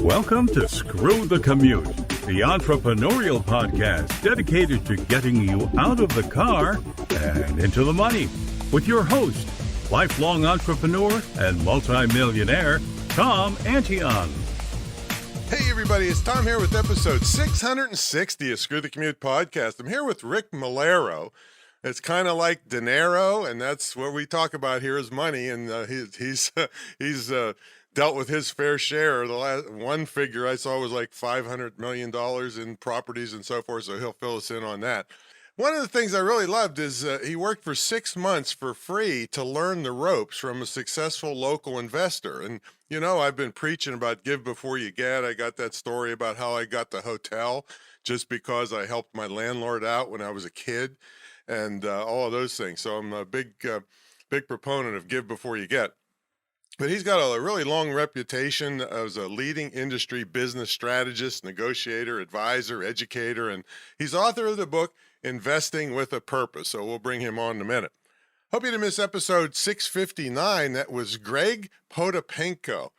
Welcome to Screw the Commute, the entrepreneurial podcast dedicated to getting you out of the car and into the money. With your host, lifelong entrepreneur and multimillionaire, Tom Antion. Hey everybody, it's Tom here with episode 660 of Screw the Commute podcast. I'm here with Rick Melero. It's kind of like dinero, and that's what we talk about here is money, and he's dealt with his fair share. The last one figure I saw was like $500 million in properties and so forth, so he'll fill us in on that. One of the things I really loved is he worked for 6 months for free to learn the ropes from a successful local investor. And, you know, I've been preaching about give before you get. I got that story about how I got the hotel just because I helped my landlord out when I was a kid and all of those things. So I'm a big proponent of give before you get. But he's got a really long reputation as a leading industry business strategist, negotiator, advisor, educator, and he's author of the book, Investing with a Purpose. So we'll bring him on in a minute. Hope you didn't miss episode 659. That was Greg Potapenko.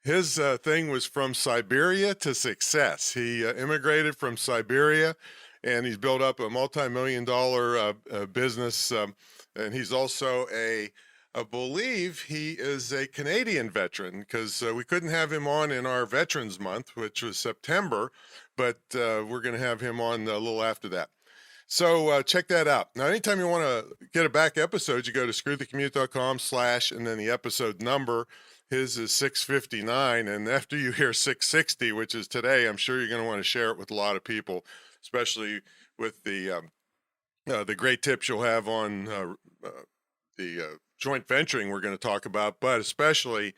His thing was from Siberia to success. He immigrated from Siberia, and he's built up a multi-million-dollar business. And he's also I believe he is a Canadian veteran because we couldn't have him on in our Veterans Month, which was September, but we're going to have him on a little after that. So check that out. Now, anytime you want to get a back episode, you go to screwthecommute.com/ and then the episode number. His is 659. And after you hear 660, which is today, I'm sure you're going to want to share it with a lot of people, especially with the great tips you'll have on the joint venturing we're going to talk about, but especially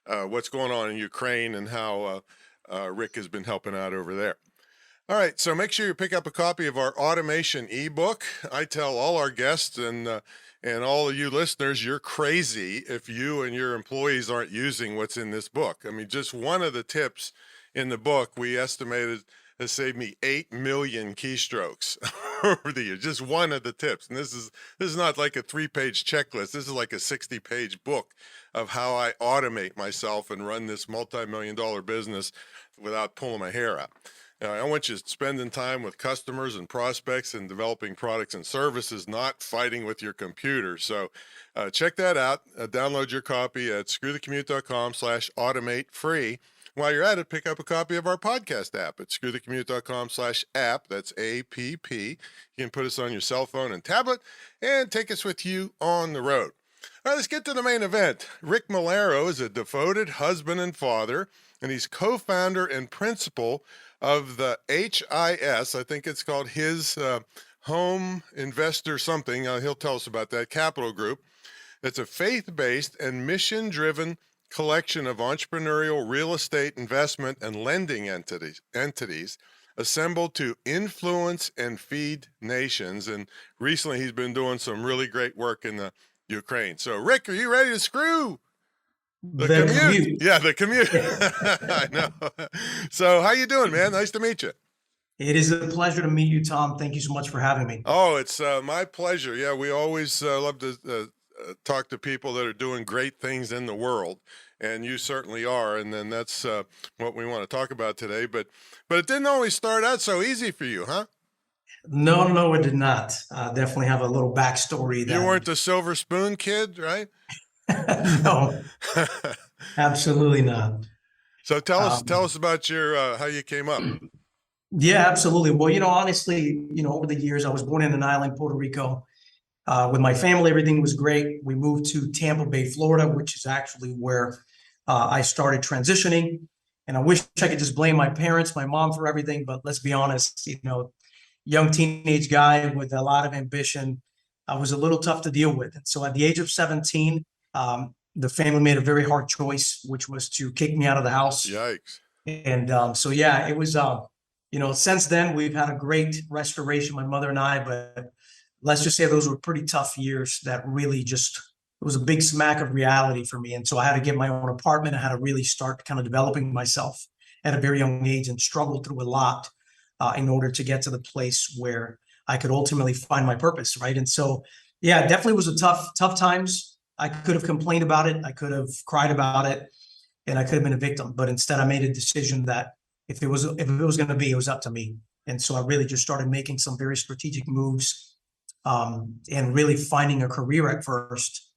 what's going on in Ukraine and how Rick has been helping out over there. All right, so make sure you pick up a copy of our automation ebook. I tell all our guests and all of you listeners, you're crazy if you and your employees aren't using what's in this book. I mean, just one of the tips in the book we estimated has saved me 8 million keystrokes over the years. Just one of the tips. And this is not like a 3-page checklist. This is like a 60-page book of how I automate myself and run this multi-million-dollar business without pulling my hair out. I want you spending time with customers and prospects and developing products and services, not fighting with your computer. So check that out. Download your copy at screwthecommute.com/automate free. While you're at it, pick up a copy of our podcast app at screwthecommute.com/app. That's APP. You can put us on your cell phone and tablet and take us with you on the road. All right, let's get to the main event. Rick Melero is a devoted husband and father, and he's co-founder and principal of the HIS. I think it's called his Home Investor something. He'll tell us about that capital group. It's a faith-based and mission-driven collection of entrepreneurial real estate investment and lending entities assembled to influence and feed nations. And recently he's been doing some really great work in the Ukraine. So Rick, are you ready to screw the commute? Yeah, the commute. I know. So how you doing, man? Nice to meet you. It is a pleasure to meet you, Tom. Thank you so much for having me. Oh, it's my pleasure. Yeah, we always love to talk to people that are doing great things in the world, and you certainly are. And then that's what we want to talk about today. But it didn't always start out so easy for you, huh? No, it did not. Definitely have a little backstory. You weren't the silver spoon kid, right? No, absolutely not. So tell us about your how you came up. Yeah, absolutely. Well, honestly, over the years, I was born in an island, Puerto Rico. With my family, everything was great. We moved to Tampa Bay, Florida, which is actually where I started transitioning. And I wish I could just blame my parents, my mom for everything. But let's be honest, young teenage guy with a lot of ambition, was a little tough to deal with. And so at the age of 17, the family made a very hard choice, which was to kick me out of the house. Yikes. And it was, since then we've had a great restoration, my mother and I, but let's just say those were pretty tough years that really it was a big smack of reality for me. And so I had to get my own apartment. I had to really start kind of developing myself at a very young age and struggle through a lot in order to get to the place where I could ultimately find my purpose, right? And so, yeah, it definitely was a tough times. I could have complained about it. I could have cried about it. and I could have been a victim. But instead, I made a decision that if it was going to be, it was up to me. And so I really just started making some very strategic moves, and really finding a career at first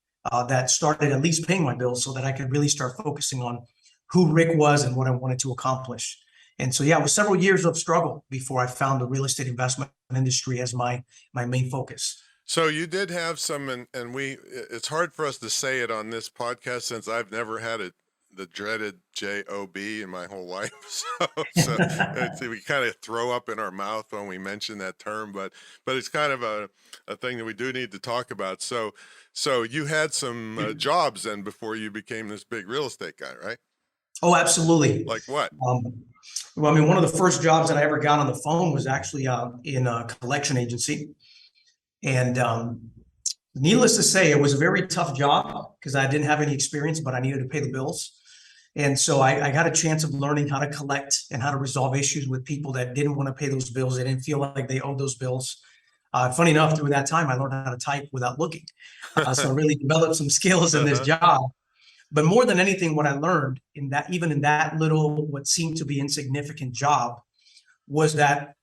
that started at least paying my bills, so that I could really start focusing on who Rick was and what I wanted to accomplish. And so, yeah, it was several years of struggle before I found the real estate investment industry as my main focus. So you did have some, and it's hard for us to say it on this podcast since I've never had the dreaded JOB in my whole life. So we kind of throw up in our mouth when we mention that term, but it's kind of a thing that we do need to talk about. So you had some jobs then before you became this big real estate guy, right? Oh, absolutely. Like what? Well, I mean, one of the first jobs that I ever got on the phone was actually in a collection agency. And needless to say, it was a very tough job because I didn't have any experience, but I needed to pay the bills. And so I got a chance of learning how to collect and how to resolve issues with people that didn't want to pay those bills. They didn't feel like they owed those bills. Funny enough, through that time, I learned how to type without looking. So I really developed some skills in this job. But more than anything, what I learned even in that little, what seemed to be insignificant job, was that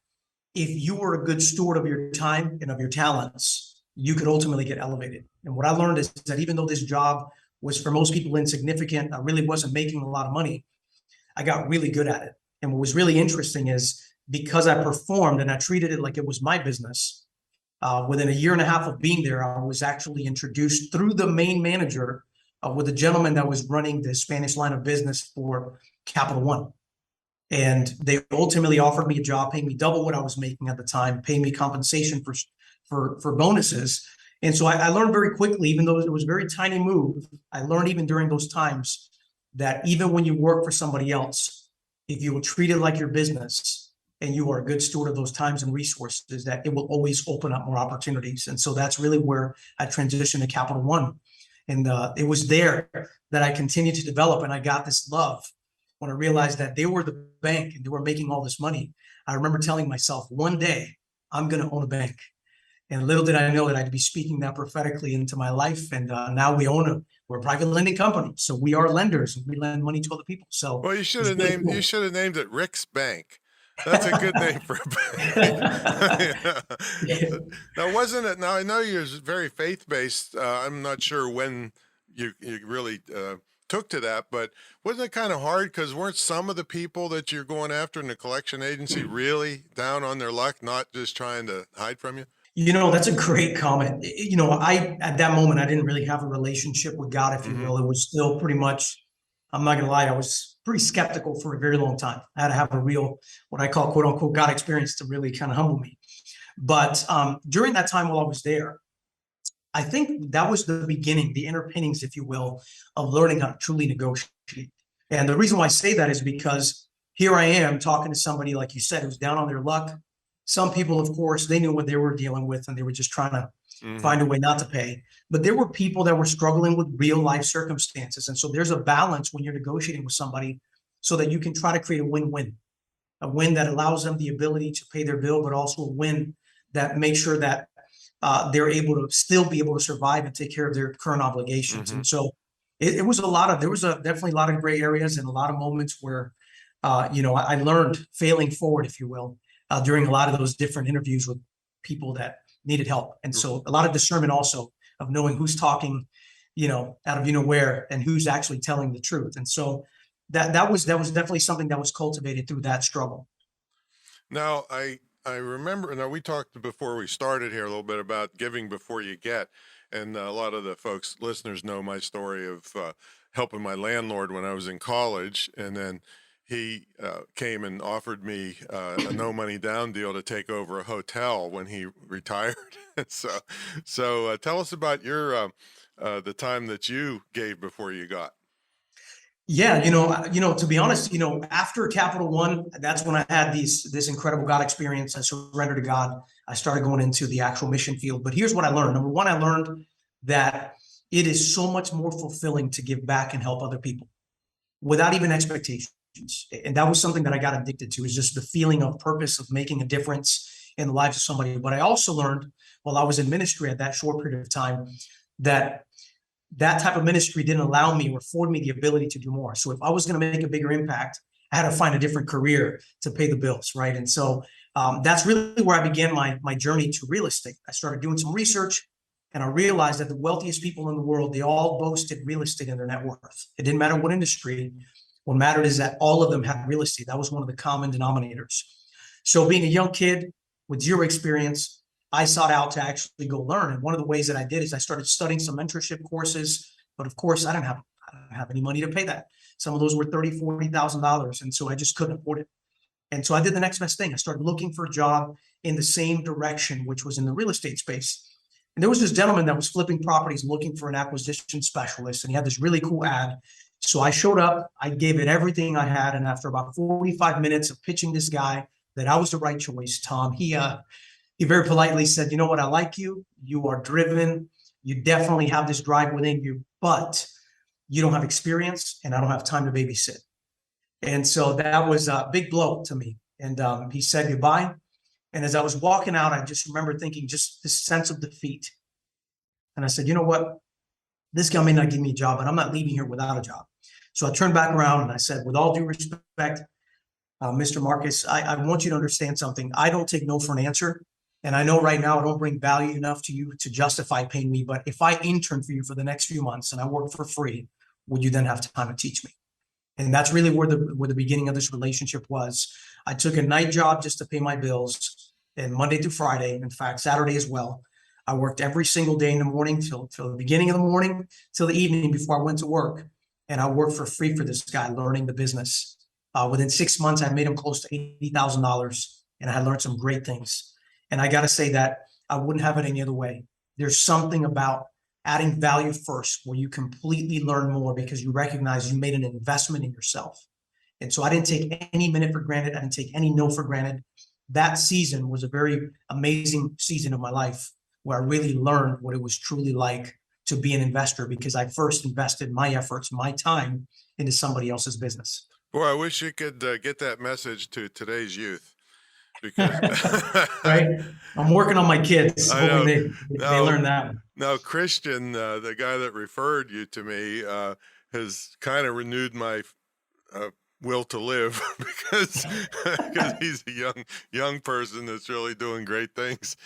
if you were a good steward of your time and of your talents, you could ultimately get elevated. And what I learned is that even though this job was for most people insignificant, I really wasn't making a lot of money, I got really good at it. And what was really interesting is because I performed and I treated it like it was my business, within a year and a half of being there, I was actually introduced through the main manager with a gentleman that was running the Spanish line of business for Capital One. And they ultimately offered me a job, paying me double what I was making at the time, paying me compensation for bonuses. And so I learned very quickly, even though it was a very tiny move, I learned even during those times that even when you work for somebody else, if you will treat it like your business and you are a good steward of those times and resources, that it will always open up more opportunities. And so that's really where I transitioned to Capital One. And it was there that I continued to develop, and I got this love when I realized that they were the bank and they were making all this money. I remember telling myself, one day I'm going to own a bank. And little did I know that I'd be speaking that prophetically into my life. And now we're a private lending company. So we are lenders and we lend money to other people. So well, you should have named it Rick's Bank. That's a good name for a bank. Yeah. Now, wasn't it? Now I know you're very faith-based. I'm not sure when you really took to that, but wasn't it kind of hard because weren't some of the people that you're going after in the collection agency really down on their luck, not just trying to hide from you? You know, that's a great comment. You know, at that moment, I didn't really have a relationship with God, if you will. It was still pretty much, I'm not going to lie, I was pretty skeptical for a very long time. I had to have a real, what I call, quote unquote, God experience to really kind of humble me. But during that time while I was there, I think that was the beginning, the inner pinnings, if you will, of learning how to truly negotiate. And the reason why I say that is because here I am talking to somebody, like you said, who's down on their luck. Some people, of course, they knew what they were dealing with and they were just trying to find a way not to pay. But there were people that were struggling with real life circumstances. And so there's a balance when you're negotiating with somebody so that you can try to create a win-win, a win that allows them the ability to pay their bill, but also a win that makes sure that they're able to still be able to survive and take care of their current obligations. And so there was definitely a lot of gray areas and a lot of moments where, I learned failing forward, if you will, during a lot of those different interviews with people that needed help. And so a lot of discernment also of knowing who's talking, out of where and who's actually telling the truth. And so that was definitely something that was cultivated through that struggle. Now, I remember, now we talked before we started here a little bit about giving before you get. And a lot of the listeners know my story of helping my landlord when I was in college. And then he came and offered me a no money down deal to take over a hotel when he retired. So tell us about your the time that you gave before you got. Yeah, to be honest, after Capital One, that's when I had this incredible God experience. I surrendered to God. I started going into the actual mission field. But here's what I learned. Number one, I learned that it is so much more fulfilling to give back and help other people without even expectations. And that was something that I got addicted to, is just the feeling of purpose, of making a difference in the lives of somebody. But I also learned while I was in ministry at that short period of time that that type of ministry didn't allow me or afford me the ability to do more. So if I was going to make a bigger impact, I had to find a different career to pay the bills, right? And so that's really where I began my journey to real estate. I started doing some research, and I realized that the wealthiest people in the world, they all boasted real estate in their net worth. It didn't matter what industry. What mattered is that all of them had real estate. That was one of the common denominators. So being a young kid with zero experience, I sought out to actually go learn. And one of the ways that I did is I started studying some mentorship courses. But of course, I didn't have any money to pay that. Some of those were $30,000, $40,000. And so I just couldn't afford it. And so I did the next best thing. I started looking for a job in the same direction, which was in the real estate space. And there was this gentleman that was flipping properties looking for an acquisition specialist. And he had this really cool ad. So I showed up, I gave it everything I had. And after about 45 minutes of pitching this guy that I was the right choice, Tom, he very politely said, you know what, I like you. You are driven. You definitely have this drive within you, but you don't have experience and I don't have time to babysit. And so that was a big blow to me. And he said goodbye. And as I was walking out, I just remember thinking just this sense of defeat. And I said, you know what? This guy may not give me a job, but I'm not leaving here without a job. So I turned back around and I said, with all due respect, Mr. Marcus, I want you to understand something. I don't take no for an answer. And I know right now I don't bring value enough to you to justify paying me. But if I intern for you for the next few months and I work for free, would you then have time to teach me? And that's really where the beginning of this relationship was. I took a night job just to pay my bills, and Monday through Friday, in fact, Saturday as well. I worked every single day in the morning till the beginning of the morning, till the evening before I went to work. And I worked for free for this guy, learning the business. Within 6 months, I made him close to $80,000, and I had learned some great things. And I got to say that I wouldn't have it any other way. There's something about adding value first where you completely learn more because you recognize you made an investment in yourself. And so I didn't take any minute for granted. I didn't take any no for granted. That season was a very amazing season of my life where I really learned what it was truly like to be an investor because I first invested my efforts, my time into somebody else's business. Boy, I wish you could get that message to today's youth. Because right, I'm working on my kids, hoping they learn that. Now, Christian, the guy that referred you to me, has kind of renewed my will to live because he's a young person that's really doing great things.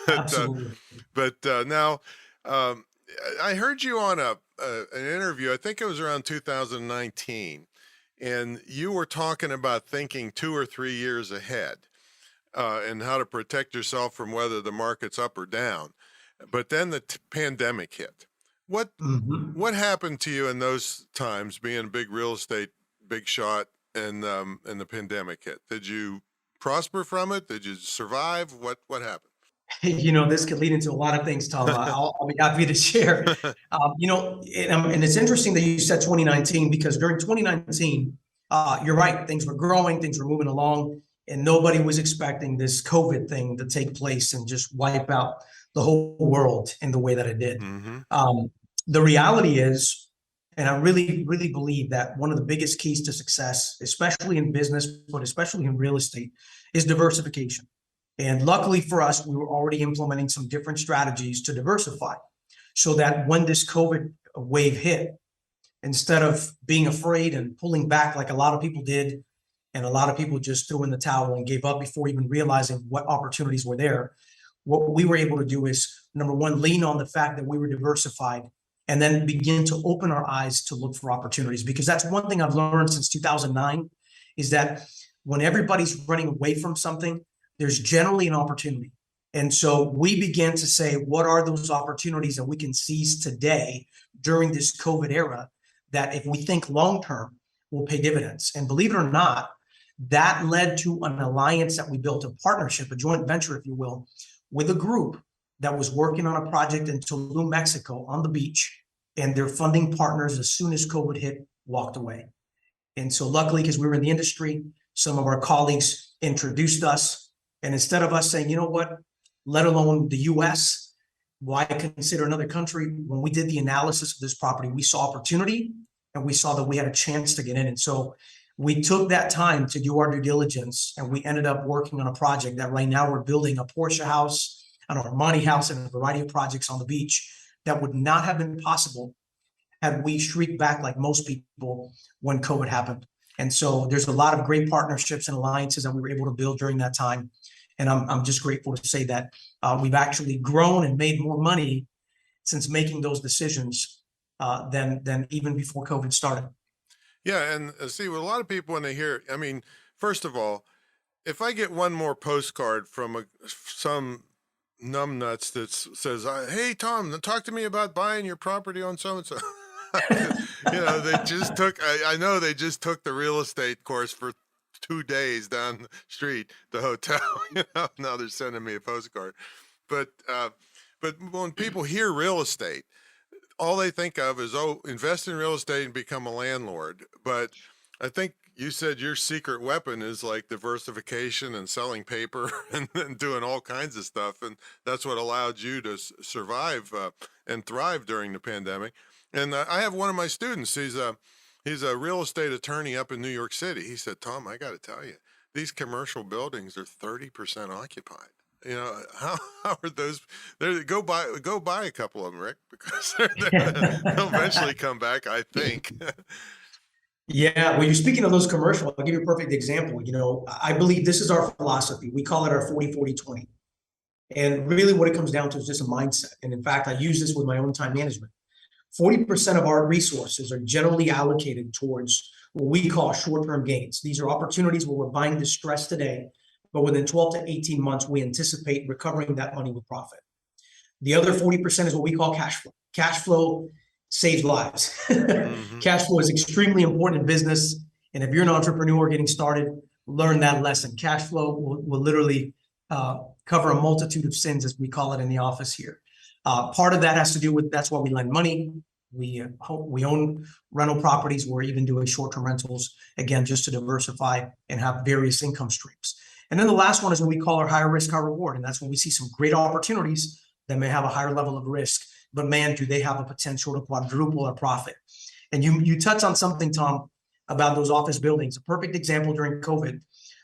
Absolutely. But now, I heard you on an interview. I think it was around 2019. And you were talking about thinking 2 or 3 years ahead and how to protect yourself from whether the market's up or down. But then the pandemic hit. What happened to you in those times, being a big real estate, big shot, and the pandemic hit? Did you prosper from it? Did you survive? What happened? You know, this could lead into a lot of things, Tom. I'll be happy to share. You know, and it's interesting that you said 2019 because during 2019, you're right, things were growing, things were moving along, and nobody was expecting this COVID thing to take place and just wipe out the whole world in the way that it did. The reality is, and I really, really believe that one of the biggest keys to success, especially in business, but especially in real estate, is diversification. And luckily for us, we were already implementing some different strategies to diversify so that when this COVID wave hit, instead of being afraid and pulling back like a lot of people did, and a lot of people just threw in the towel and gave up before even realizing what opportunities were there, what we were able to do is, number one, lean on the fact that we were diversified and then begin to open our eyes to look for opportunities. Because that's one thing I've learned since 2009 is that when everybody's running away from something, there's generally an opportunity. And so we began to say, what are those opportunities that we can seize today during this COVID era that if we think long-term will pay dividends? And believe it or not, that led to an alliance that we built, a partnership, a joint venture, if you will, with a group that was working on a project in Tulum, Mexico on the beach. And their funding partners, as soon as COVID hit, walked away. And so luckily, because we were in the industry, some of our colleagues introduced us. And instead of us saying, you know what, let alone the US, why consider another country? When we did the analysis of this property, we saw opportunity and we saw that we had a chance to get in. And so we took that time to do our due diligence and we ended up working on a project that right now we're building a Porsche house, an Armani house, and a variety of projects on the beach that would not have been possible had we shrieked back like most people when COVID happened. And so there's a lot of great partnerships and alliances that we were able to build during that time. And I'm just grateful to say that we've actually grown and made more money since making those decisions than even before COVID started. Yeah, and see, with a lot of people when they hear, I mean, first of all, if I get one more postcard from some numbnuts that says, "Hey Tom, talk to me about buying your property on so and so," they just took. I know they just took the real estate course for 2 days down the street, the hotel. Now they're sending me a postcard, but when people hear real estate, all they think of is, invest in real estate and become a landlord. But I think you said your secret weapon is like diversification and selling paper and doing all kinds of stuff. And that's what allowed you to survive and thrive during the pandemic. And I have one of my students, he's a real estate attorney up in New York City. He said, Tom, I got to tell you, these commercial buildings are 30% occupied. How are those? Go buy a couple of them, Rick, because they'll eventually come back, I think. Yeah, well, you're speaking of those commercials. I'll give you a perfect example. I believe this is our philosophy. We call it our 40-40-20. And really what it comes down to is just a mindset. And in fact, I use this with my own time management. 40% of our resources are generally allocated towards what we call short-term gains. These are opportunities where we're buying distress today, but within 12 to 18 months, we anticipate recovering that money with profit. The other 40% is what we call cash flow. Cash flow saves lives. Mm-hmm. Cash flow is extremely important in business. And if you're an entrepreneur getting started, learn that lesson. Cash flow will literally cover a multitude of sins, as we call it in the office here. Part of that has to do with, that's why we lend money. We own rental properties. We're even doing short-term rentals, again, just to diversify and have various income streams. And then the last one is what we call our higher risk, high reward. And that's when we see some great opportunities that may have a higher level of risk, but man, do they have a potential to quadruple our profit. And you touch on something, Tom, about those office buildings. A perfect example during COVID,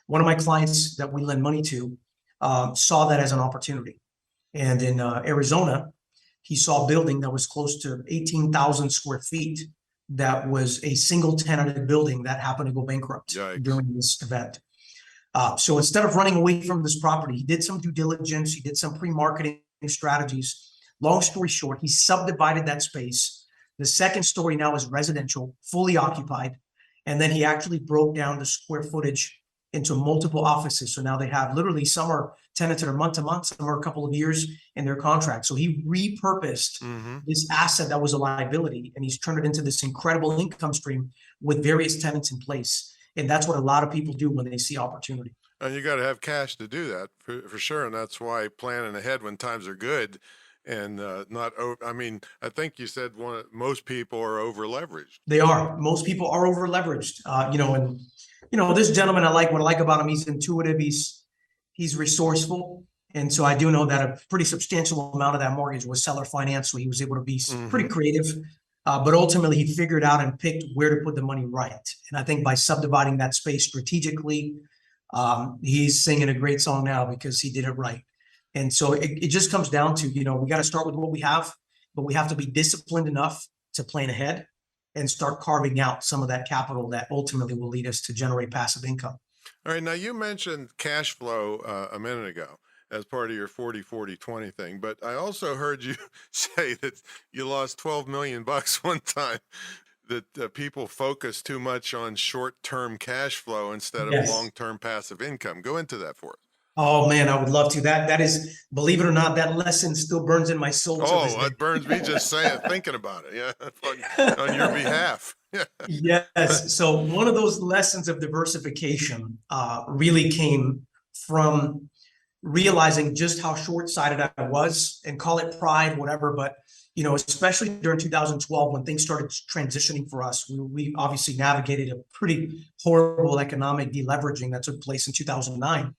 one of my clients that we lend money to saw that as an opportunity. And in Arizona, he saw a building that was close to 18,000 square feet that was a single tenanted building that happened to go bankrupt. Yikes. During this event. So instead of running away from this property, he did some due diligence, he did some pre-marketing strategies. Long story short, he subdivided that space. The second story now is residential, fully occupied. And then he actually broke down the square footage into multiple offices. So now they have literally, some are tenanted or month to month, some are a couple of years in their contract. So he repurposed this asset that was a liability, and he's turned it into this incredible income stream with various tenants in place. And that's what a lot of people do when they see opportunity. And you got to have cash to do that for sure. And that's why planning ahead when times are good and I think you said most people are over leveraged. They are. Most people are over leveraged. This gentleman, what I like about him, he's intuitive. He's resourceful. And so I do know that a pretty substantial amount of that mortgage was seller finance. So he was able to be pretty creative. But ultimately, he figured out and picked where to put the money right. And I think by subdividing that space strategically, he's singing a great song now because he did it right. And so it just comes down to, we got to start with what we have, but we have to be disciplined enough to plan ahead and start carving out some of that capital that ultimately will lead us to generate passive income. All right. Now, you mentioned cash flow a minute ago as part of your 40-40-20 thing, but I also heard you say that you lost $12 million one time, that people focus too much on short-term cash flow instead of long-term passive income. Go into that for us. Oh man, I would love to. That is, believe it or not, that lesson still burns in my soul. Oh, it burns me just thinking about it. Yeah, on your behalf. Yes. So one of those lessons of diversification really came from realizing just how short-sighted I was, and call it pride, whatever. But especially during 2012, when things started transitioning for us, we obviously navigated a pretty horrible economic deleveraging that took place in 2009.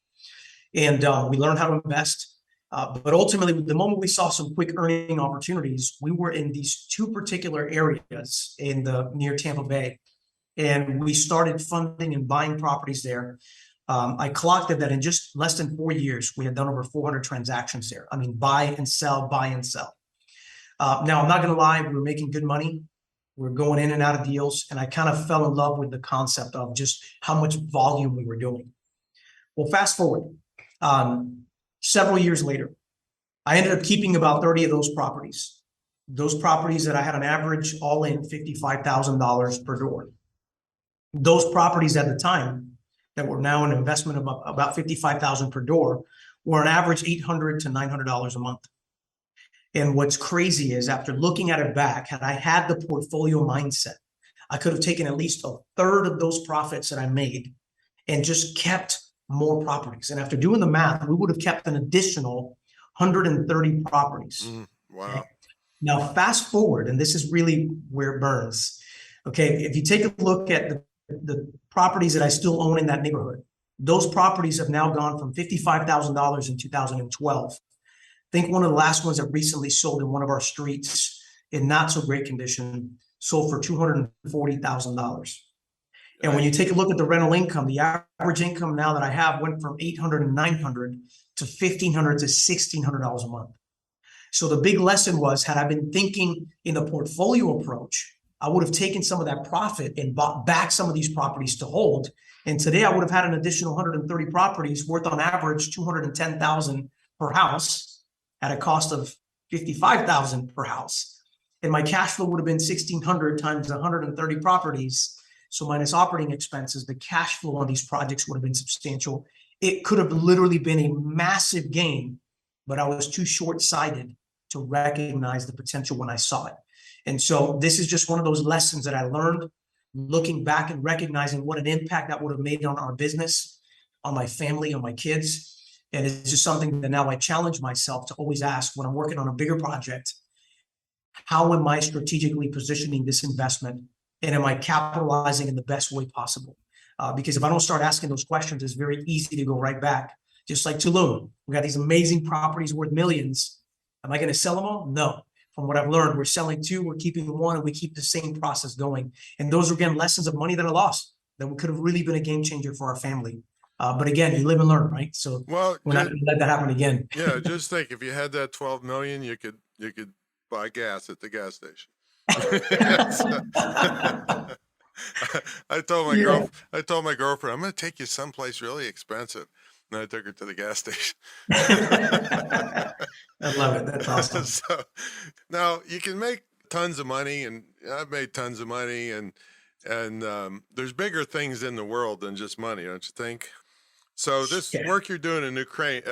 And we learned how to invest. But ultimately, the moment we saw some quick earning opportunities, we were in these two particular areas near Tampa Bay. And we started funding and buying properties there. I clocked it that in just less than 4 years, we had done over 400 transactions there. I mean, buy and sell, buy and sell. Now, I'm not going to lie, we were making good money. We were going in and out of deals, and I kind of fell in love with the concept of just how much volume we were doing. Well, fast forward, several years later, I ended up keeping about 30 of those properties. Those properties that I had an average all in $55,000 per door. Those properties at the time that were now an investment of about $55,000 per door were an average $800 to $900 a month. And what's crazy is, after looking at it back, had I had the portfolio mindset, I could have taken at least a third of those profits that I made and just kept more properties. And after doing the math, we would have kept an additional 130 properties. Wow. Okay? Now, fast forward, and this is really where it burns. Okay, if you take a look at the properties that I still own in that neighborhood, those properties have now gone from $55,000 in 2012. I think one of the last ones that recently sold in one of our streets in not so great condition sold for $240,000. And when you take a look at the rental income, the average income now that I have went from $800 and $900 to $1,500 to $1,600 a month. So the big lesson was, had I been thinking in the portfolio approach, I would have taken some of that profit and bought back some of these properties to hold. And today I would have had an additional 130 properties worth on average $210,000 per house at a cost of $55,000 per house. And my cash flow would have been $1,600 times 130 properties. So minus operating expenses, the cash flow on these projects would have been substantial. It could have literally been a massive gain, but I was too short-sighted to recognize the potential when I saw it. And so this is just one of those lessons that I learned, looking back and recognizing what an impact that would have made on our business, on my family, on my kids. And it's just something that now I challenge myself to always ask when I'm working on a bigger project: how am I strategically positioning this investment? And am I capitalizing in the best way possible? Because if I don't start asking those questions, it's very easy to go right back. Just like Tulum, we got these amazing properties worth millions. Am I going to sell them all? No. From what I've learned, we're selling two, we're keeping one, and we keep the same process going. And those are, again, lessons of money that I lost that could have really been a game changer for our family. But again, you live and learn, right? So we're not going to let that happen again. Yeah, just think, if you had that 12 million, you could buy gas at the gas station. I told my girlfriend, I'm going to take you someplace really expensive. And I took her to the gas station. I love it. That's awesome. So now you can make tons of money, and I've made tons of money, and there's bigger things in the world than just money, don't you think? So this work you're doing in Ukraine,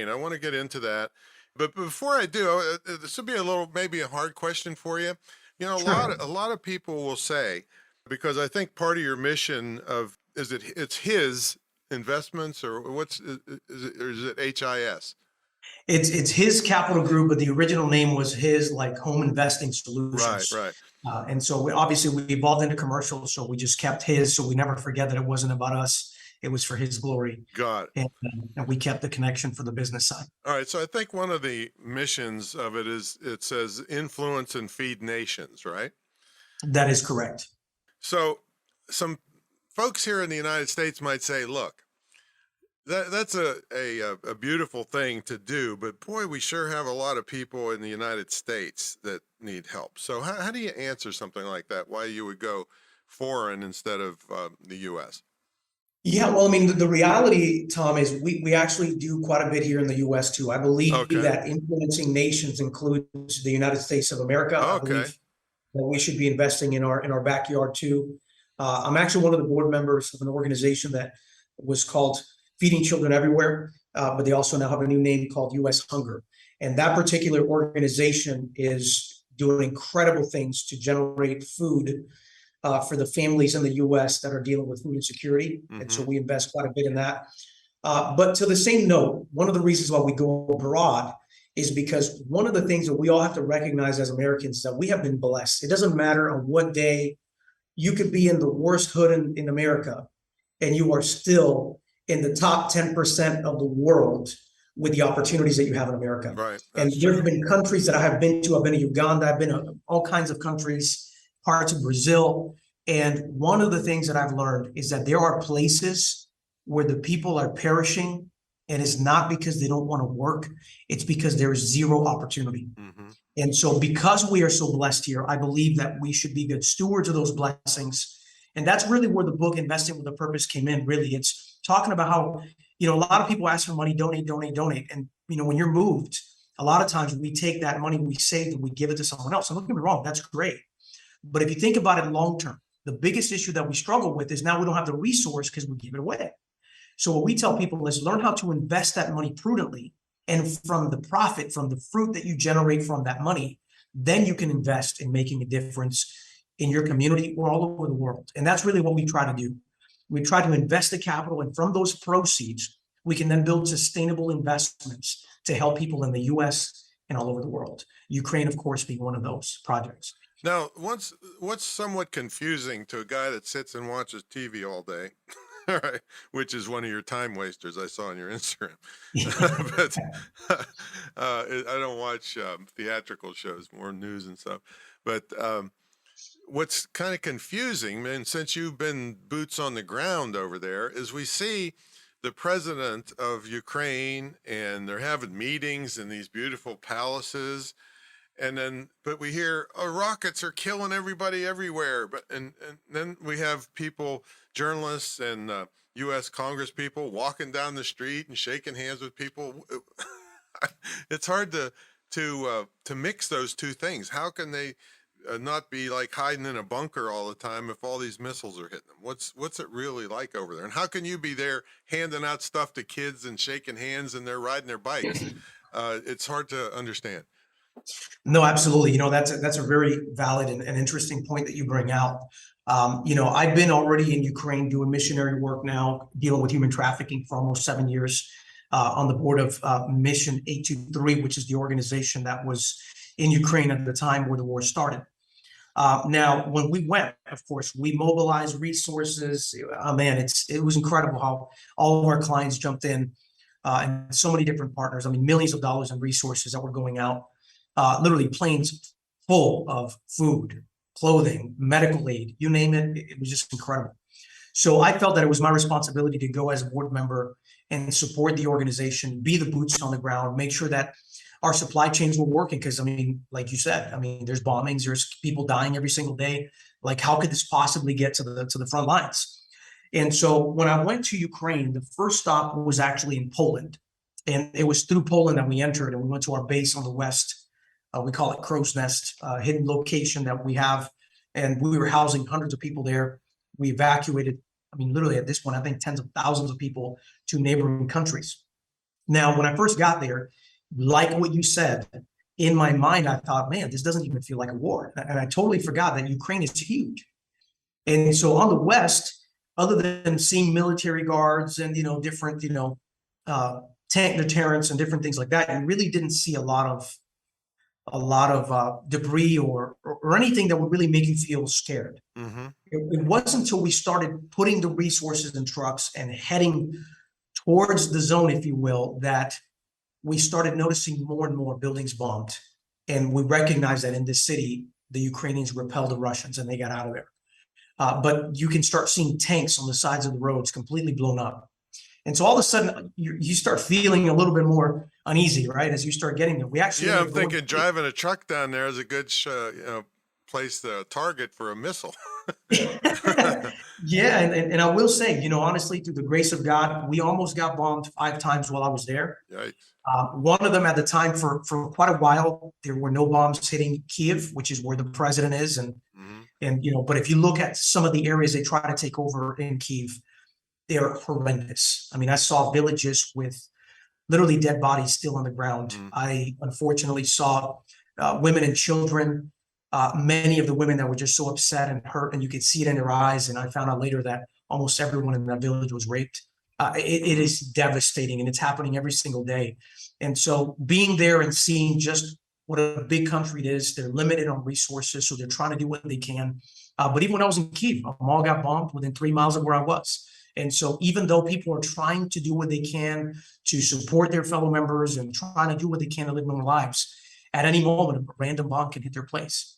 I want to get into that. But before I do, this will be maybe a hard question for you. You know, a lot of people will say, because I think part of your mission it's his investments, or is it HIS? It's his capital group, but the original name was his, like, Home Investing Solutions. Right. And so we evolved into commercial, so we just kept his, so we never forget that it wasn't about us. It was for his glory. Got it. And we kept the connection for the business side. All right. So I think one of the missions of it says influence and feed nations, right? That is correct. So some folks here in the United States might say, look, that's a beautiful thing to do, but boy, we sure have a lot of people in the United States that need help. So how do you answer something like that? Why you would go foreign instead of the U.S.? Yeah, well, I mean, the reality, Tom, is we actually do quite a bit here in the U.S. too. I believe that influencing nations includes the United States of America. I believe that we should be investing in our backyard too. I'm actually one of the board members of an organization that was called Feeding Children Everywhere, but they also now have a new name called U.S. Hunger. And that particular organization is doing incredible things to generate food for the families in the U.S. that are dealing with food insecurity. Mm-hmm. And so we invest quite a bit in that. But to the same note, one of the reasons why we go abroad is because one of the things that we all have to recognize as Americans is that we have been blessed. It doesn't matter on what day you could be in the worst hood in America, and you are still in the top 10% of the world with the opportunities that you have in America. Right. And there have been countries that I have been to. I've been to Uganda. I've been to all kinds of countries, parts of Brazil. And one of the things that I've learned is that there are places where the people are perishing, and it's not because they don't want to work. It's because there is zero opportunity. Mm-hmm. And so because we are so blessed here, I believe that we should be good stewards of those blessings. And that's really where the book Investing with a Purpose came in. Really, it's talking about how, a lot of people ask for money, donate, donate, donate. And, when you're moved, a lot of times we take that money we saved and we give it to someone else. And don't get me wrong, that's great. But if you think about it long term, the biggest issue that we struggle with is now we don't have the resource because we give it away. So what we tell people is learn how to invest that money prudently. And from the profit, from the fruit that you generate from that money, then you can invest in making a difference in your community or all over the world. And that's really what we try to do. We try to invest the capital, and from those proceeds, we can then build sustainable investments to help people in the US and all over the world. Ukraine, of course, being one of those projects. Now, what's somewhat confusing to a guy that sits and watches TV all day, all right, which is one of your time wasters I saw on your Instagram. But I don't watch theatrical shows, more news and stuff. But what's kind of confusing, and since you've been boots on the ground over there, is we see the president of Ukraine and they're having meetings in these beautiful palaces. But we hear, rockets are killing everybody everywhere. But and then we have people, journalists and U.S. Congress people walking down the street and shaking hands with people. It's hard to mix those two things. How can they not be like hiding in a bunker all the time if all these missiles are hitting them? What's it really like over there? And how can you be there handing out stuff to kids and shaking hands and they're riding their bikes? It's hard to understand. No, absolutely. That's a very valid and interesting point that you bring out. I've been already in Ukraine doing missionary work now, dealing with human trafficking for almost 7 years, on the board of Mission 823, which is the organization that was in Ukraine at the time where the war started. Now, when we went, of course, we mobilized resources. It was incredible how all of our clients jumped in, and so many different partners. I mean, millions of dollars in resources that were going out. Literally planes full of food, clothing, medical aid, you name it. It was just incredible. So I felt that it was my responsibility to go as a board member and support the organization, be the boots on the ground, make sure that our supply chains were working. Because, like you said, there's bombings, there's people dying every single day. Like, how could this possibly get to the front lines? And so when I went to Ukraine, the first stop was actually in Poland. And it was through Poland that we entered, and we went to our base on the west. We call it Crow's Nest, hidden location that we have. And we were housing hundreds of people there. We evacuated, literally at this point, I think tens of thousands of people to neighboring countries. Now, when I first got there, like what you said, in my mind, I thought, man, this doesn't even feel like a war. And I totally forgot that Ukraine is huge. And so on the west, other than seeing military guards and, different, tank deterrents and different things like that, you really didn't see a lot of debris or anything that would really make you feel scared. Mm-hmm. It wasn't until we started putting the resources in trucks and heading towards the zone, if you will, that we started noticing more and more buildings bombed. And we recognized that in this city, the Ukrainians repelled the Russians and they got out of there. But you can start seeing tanks on the sides of the roads completely blown up. And so all of a sudden, you start feeling a little bit more uneasy, right? As you start getting there. We actually, I'm thinking driving a truck down there is a good, place to target for a missile. Yeah, and I will say, honestly, through the grace of God, we almost got bombed 5 times while I was there. Yikes. One of them at the time, for quite a while, there were no bombs hitting Kiev, which is where the president is, and but if you look at some of the areas they try to take over in Kiev, they're horrendous. I saw villages with literally dead bodies still on the ground. I unfortunately saw women and children, many of the women that were just so upset and hurt, and you could see it in their eyes. And I found out later that almost everyone in that village was raped. It is devastating, and it's happening every single day. And so being there and seeing just what a big country it is, they're limited on resources, so they're trying to do what they can. But even when I was in Kiev, a mall got bombed within 3 miles of where I was. And so even though people are trying to do what they can to support their fellow members and trying to do what they can to live their lives, at any moment, a random bomb can hit their place.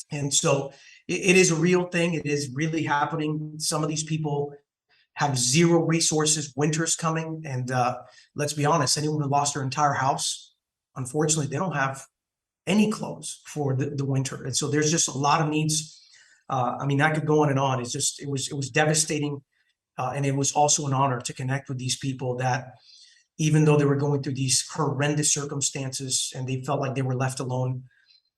And so it is a real thing. It is really happening. Some of these people have zero resources. Winter's coming. And let's be honest, anyone who lost their entire house, unfortunately, they don't have any clothes for the winter. And so there's just a lot of needs. I mean, I could go on and on. It was devastating. And it was also an honor to connect with these people that, even though they were going through these horrendous circumstances and they felt like they were left alone,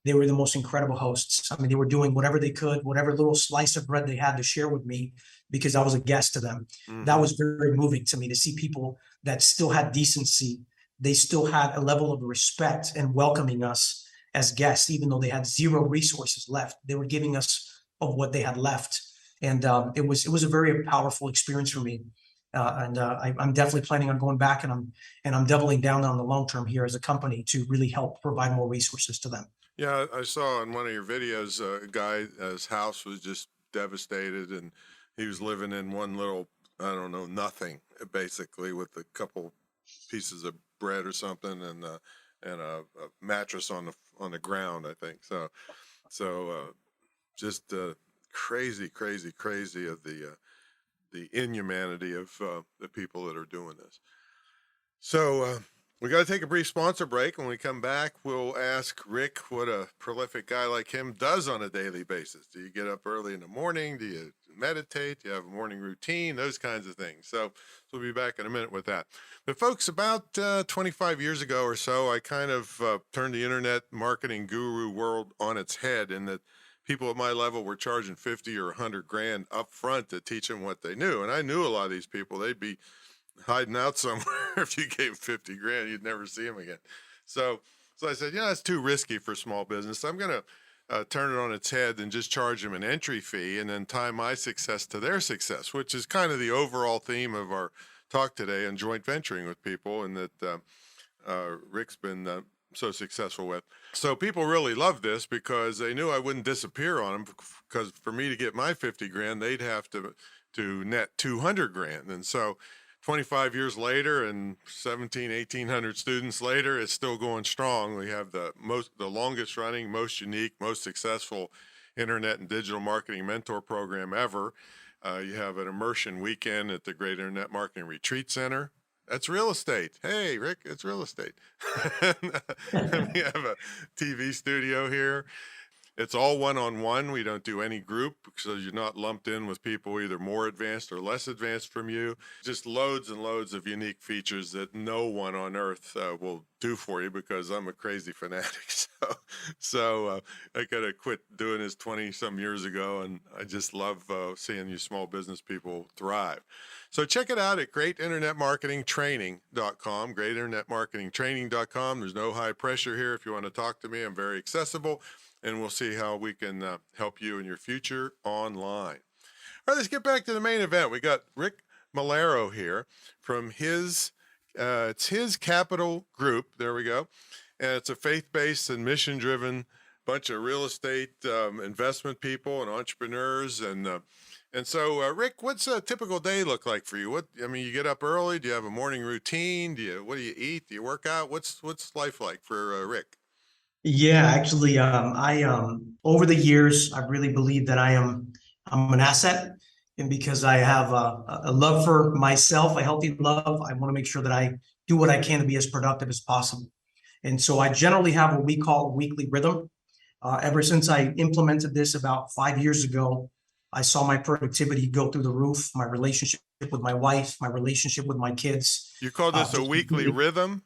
they were the most incredible hosts. I mean, they were doing whatever they could, whatever little slice of bread they had to share with me, because I was a guest to them. That was very moving to me, to see people that still had decency. They still had a level of respect and welcoming us as guests, even though they had zero resources left. They were giving us of what they had left. And it was a very powerful experience for me. I'm definitely planning on going back, and I'm doubling down on the long term here as a company to really help provide more resources to them. Yeah, I saw in one of your videos a guy, his house was just devastated, and he was living in one little, I don't know, nothing basically, with a couple pieces of bread or something, and a mattress on the ground, I think. So just crazy of the inhumanity of the people that are doing this. So we got to take a brief sponsor break. When we come back, we'll ask Rick what a prolific guy like him does on a daily basis. Do you get up early in the morning? Do you meditate? Do you have a morning routine? Those kinds of things. So we'll be back in a minute with that. But folks, about 25 years ago or so, I kind of turned the internet marketing guru world on its head, in that people at my level were charging 50 or 100 grand up front to teach them what they knew. And I knew a lot of these people. They'd be hiding out somewhere. If you gave 50 grand, you'd never see them again. So I said, that's too risky for small business. I'm going to turn it on its head and just charge them an entry fee, and then tie my success to their success, which is kind of the overall theme of our talk today on joint venturing with people, and that Rick's been so successful with. So people really love this, because they knew I wouldn't disappear on them, because for me to get my 50 grand, they'd have to net 200 grand. And so 25 years later and 1,800 students later, it's still going strong. We have the longest running, most unique, most successful internet and digital marketing mentor program ever. You have an immersion weekend at the Great Internet Marketing Retreat Center. That's real estate. Hey, Rick, it's real estate. And we have a TV studio here. It's all one-on-one. We don't do any group, so you're not lumped in with people either more advanced or less advanced from you. Just loads and loads of unique features that no one on earth will do for you, because I'm a crazy fanatic. So I got to quit doing this 20-some years ago, and I just love seeing you small business people thrive. So check it out at greatinternetmarketingtraining.com, greatinternetmarketingtraining.com. There's no high pressure here. If you want to talk to me, I'm very accessible, and we'll see how we can help you in your future online. All right, let's get back to the main event. We got Rick Melero here from it's his Capital Group. There we go. And it's a faith-based and mission-driven bunch of real estate investment people and entrepreneurs. And so, Rick, what's a typical day look like for you? You get up early. Do you have a morning routine? What do you eat? Do you work out? What's life like for Rick? Yeah, actually, I over the years, I really believe that I'm an asset, and because I have a love for myself, a healthy love, I want to make sure that I do what I can to be as productive as possible. And so I generally have what we call a weekly rhythm. Ever since I implemented this about 5 years ago, I saw my productivity go through the roof, my relationship with my wife, my relationship with my kids. You call this a weekly rhythm?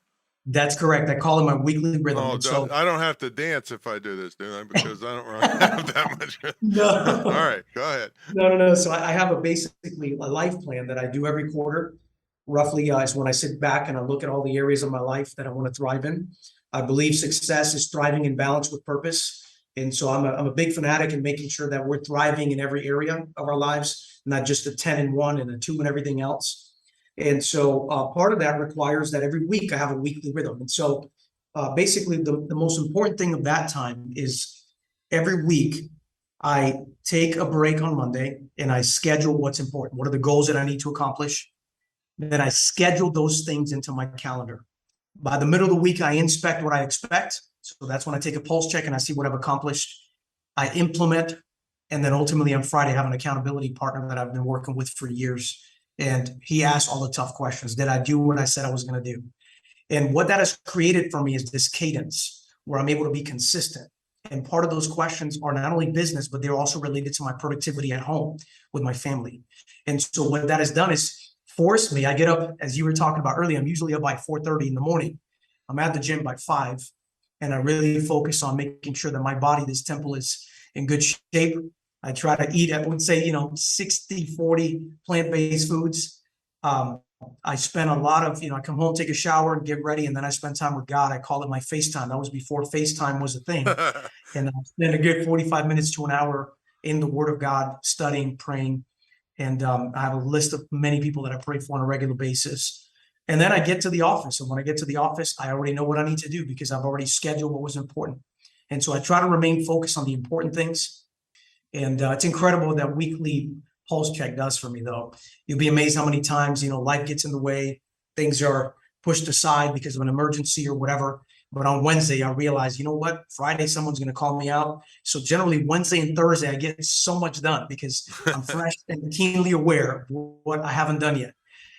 That's correct. I call it my weekly rhythm. Oh, so I don't have to dance if I do this, do I? Because I don't really have that much. No. All right, go ahead. No. So I have basically a life plan that I do every quarter. Roughly is when I sit back and I look at all the areas of my life that I want to thrive in. I believe success is thriving in balance with purpose. And so I'm a big fanatic in making sure that we're thriving in every area of our lives, not just a 10 and 1 and a 2 and everything else. And so part of that requires that every week I have a weekly rhythm. And so basically the most important thing of that time is every week I take a break on Monday and I schedule what's important. What are the goals that I need to accomplish? Then I schedule those things into my calendar. By the middle of the week, I inspect what I expect. So that's when I take a pulse check and I see what I've accomplished. I implement, and then ultimately on Friday, I have an accountability partner that I've been working with for years. And he asks all the tough questions. Did I do what I said I was going to do? And what that has created for me is this cadence where I'm able to be consistent. And part of those questions are not only business, but they're also related to my productivity at home with my family. And so what that has done is forced me, I get up, as you were talking about earlier, I'm usually up by 4:30 in the morning. I'm at the gym by 5, and I really focus on making sure that my body, this temple, is in good shape. I try to eat, I would say, 60-40 plant-based foods. I spend a lot of, I come home, take a shower and get ready, and then I spend time with God. I call it my FaceTime. That was before FaceTime was a thing. And I spend a good 45 minutes to an hour in the Word of God, studying, praying. And I have a list of many people that I pray for on a regular basis. And then I get to the office. And when I get to the office, I already know what I need to do because I've already scheduled what was important. And so I try to remain focused on the important things. And it's incredible that weekly pulse check does for me, though. You'll be amazed how many times, life gets in the way. Things are pushed aside because of an emergency or whatever. But on Wednesday, I realize, what? Friday, someone's going to call me out. So generally Wednesday and Thursday, I get so much done because I'm fresh and keenly aware of what I haven't done yet.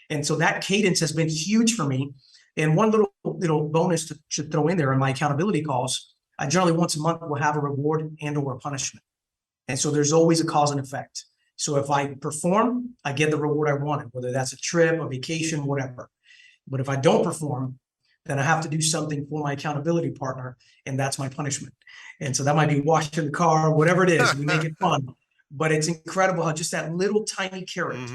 And so that cadence has been huge for me. And one little bonus to throw in there in my accountability calls, I generally once a month will have a reward and or a punishment. And so there's always a cause and effect. So if I perform, I get the reward I wanted, whether that's a trip, a vacation, whatever. But if I don't perform, then I have to do something for my accountability partner, and that's my punishment. And so that might be washing the car, whatever it is, we make it fun. But it's incredible how just that little tiny carrot,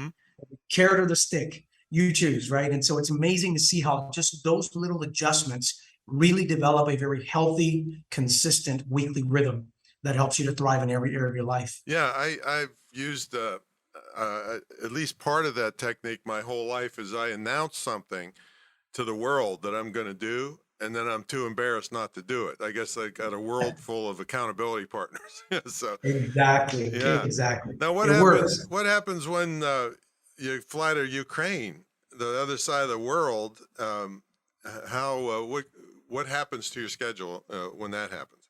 carrot or the stick, you choose, right? And so it's amazing to see how just those little adjustments really develop a very healthy, consistent weekly rhythm that helps you to thrive in every area of your life. Yeah, I've used at least part of that technique my whole life is I announce something to the world that I'm going to do, and then I'm too embarrassed not to do it. I guess I got a world full of accountability partners. So Exactly. yeah. Exactly. Now what happens? What happens when you fly to Ukraine, the other side of the world? What happens to your schedule when that happens?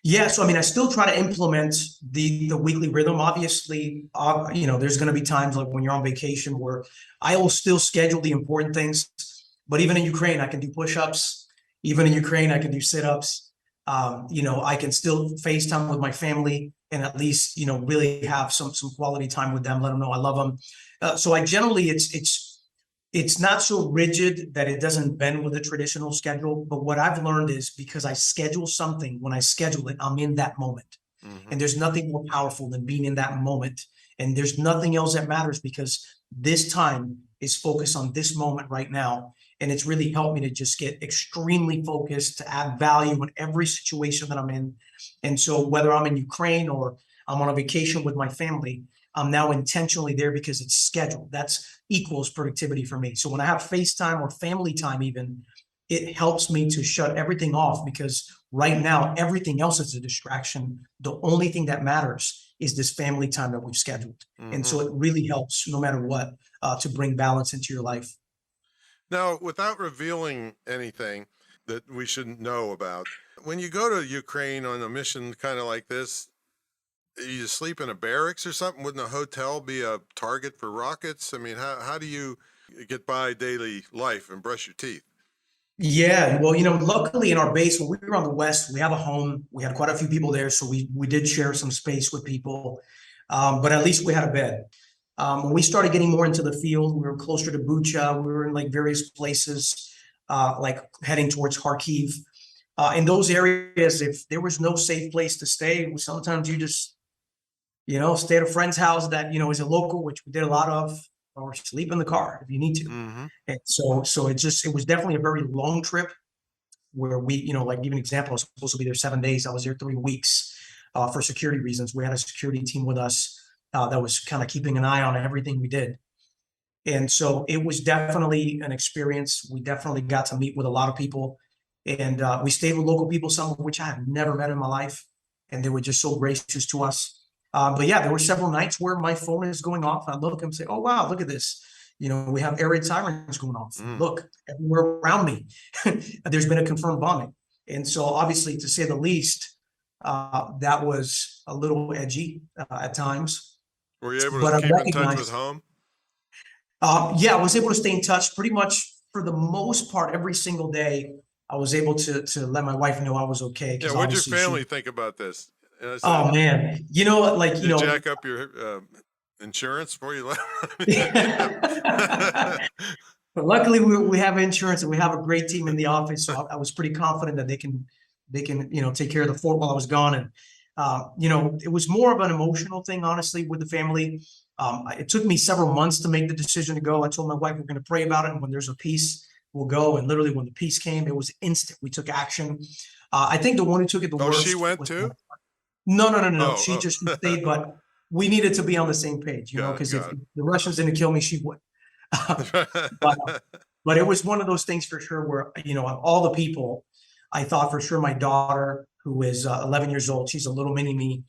Yeah, so I still try to implement the weekly rhythm. Obviously, there's going to be times like when you're on vacation where I will still schedule the important things. But even in Ukraine, I can do push-ups. Even in Ukraine, I can do sit-ups. I can still FaceTime with my family and at least, really have some quality time with them. Let them know I love them. So I generally, it's not so rigid that it doesn't bend with a traditional schedule. But what I've learned is because I schedule something, when I schedule it, I'm in that moment. And there's nothing more powerful than being in that moment. And there's nothing else that matters because this time is focused on this moment right now. And it's really helped me to just get extremely focused, to add value in every situation that I'm in. And so whether I'm in Ukraine or I'm on a vacation with my family, I'm now intentionally there because it's scheduled. That's equals productivity for me. So when I have FaceTime or family time even, it helps me to shut everything off because right now, everything else is a distraction. The only thing that matters is this family time that we've scheduled. And so it really helps no matter what to bring balance into your life. Now, without revealing anything that we shouldn't know about, when you go to Ukraine on a mission kind of like this, you sleep in a barracks or something? Wouldn't a hotel be a target for rockets? How do you get by daily life and brush your teeth? Yeah, well, luckily in our base, when we were on the West, we have a home. We had quite a few people there, so we did share some space with people, but at least we had a bed. When we started getting more into the field, we were closer to Bucha. We were in like various places, like heading towards Kharkiv. In those areas, if there was no safe place to stay, sometimes you just, stay at a friend's house that, is a local, which we did a lot of, or sleep in the car if you need to. And so it was definitely a very long trip where we, like give an example, I was supposed to be there 7 days. I was there 3 weeks for security reasons. We had a security team with us that was kind of keeping an eye on everything we did. And so it was definitely an experience. We definitely got to meet with a lot of people, and we stayed with local people, some of which I have never met in my life. And they were just so gracious to us. But yeah, there were several nights where my phone is going off. I look and say, oh, wow, look at this. We have air raid sirens going off. Look, everywhere around me, there's been a confirmed bombing. And so obviously, to say the least, that was a little edgy at times. Were you able to keep in touch with home? Yeah, I was able to stay in touch pretty much for the most part every single day. I was able to let my wife know I was okay. Yeah, what'd your family think about this? Oh man, You jack up your insurance before you left? But luckily we have insurance and we have a great team in the office. So I was pretty confident that they can, take care of the fort while I was gone. And, it was more of an emotional thing, honestly, with the family. It took me several months to make the decision to go. I told my wife, we're going to pray about it. And when there's a peace, we'll go. And literally when the peace came, it was instant. We took action. I think the one who took it the worst. She went too? No. She just stayed, but we needed to be on the same page, because if the Russians didn't kill me, she would. But it was one of those things for sure where, of all the people, I thought for sure my daughter, who is 11 years old, she's a little mini me.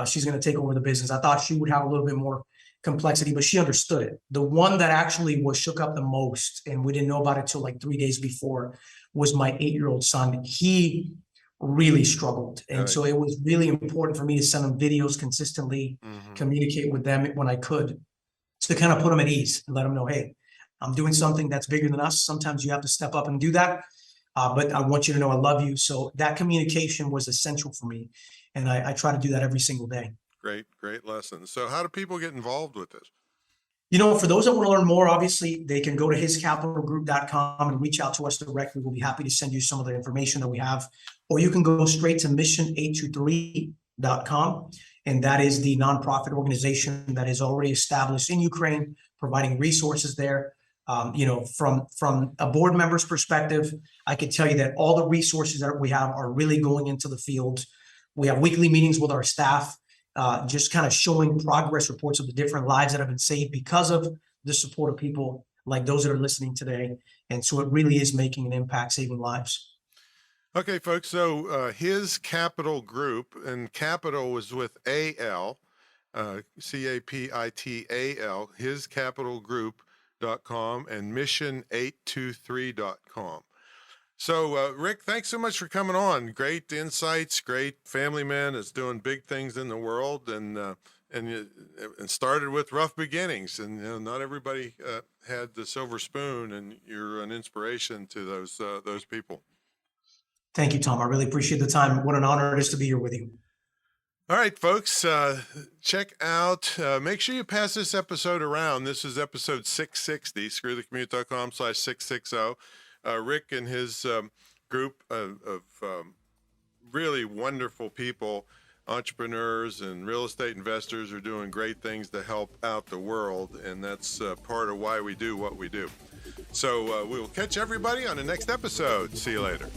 She's going to take over the business. I thought she would have a little bit more complexity, but she understood it. The one that actually was shook up the most, and we didn't know about it till like 3 days before, was my 8-year-old son. He really struggled. And so it was really important for me to send them videos consistently, communicate with them when I could, to kind of put them at ease and let them know, hey, I'm doing something that's bigger than us. Sometimes you have to step up and do that. But I want you to know I love you. So that communication was essential for me. And I try to do that every single day. Great lesson. So how do people get involved with this? For those that want to learn more, obviously they can go to hiscapitalgroup.com and reach out to us directly. We'll be happy to send you some of the information that we have, or you can go straight to mission823.com. And that is the nonprofit organization that is already established in Ukraine, providing resources there. From a board member's perspective, I can tell you that all the resources that we have are really going into the field. We have weekly meetings with our staff, just kind of showing progress reports of the different lives that have been saved because of the support of people like those that are listening today. And so it really is making an impact, saving lives. Okay, folks. So His Capital Group, and capital was with A-L, C-A-P-I-T-A-L, hiscapitalgroup.com and mission823.com. So, Rick, thanks so much for coming on. Great insights, great family man that's doing big things in the world, and started with rough beginnings. And not everybody had the silver spoon, and you're an inspiration to those people. Thank you, Tom. I really appreciate the time. What an honor it is to be here with you. All right, folks, check out, make sure you pass this episode around. This is episode 660, screwthecommute.com/660. Rick and his group of really wonderful people, entrepreneurs and real estate investors, are doing great things to help out the world, and that's part of why we do what we do. So we will catch everybody on the next episode. See you later.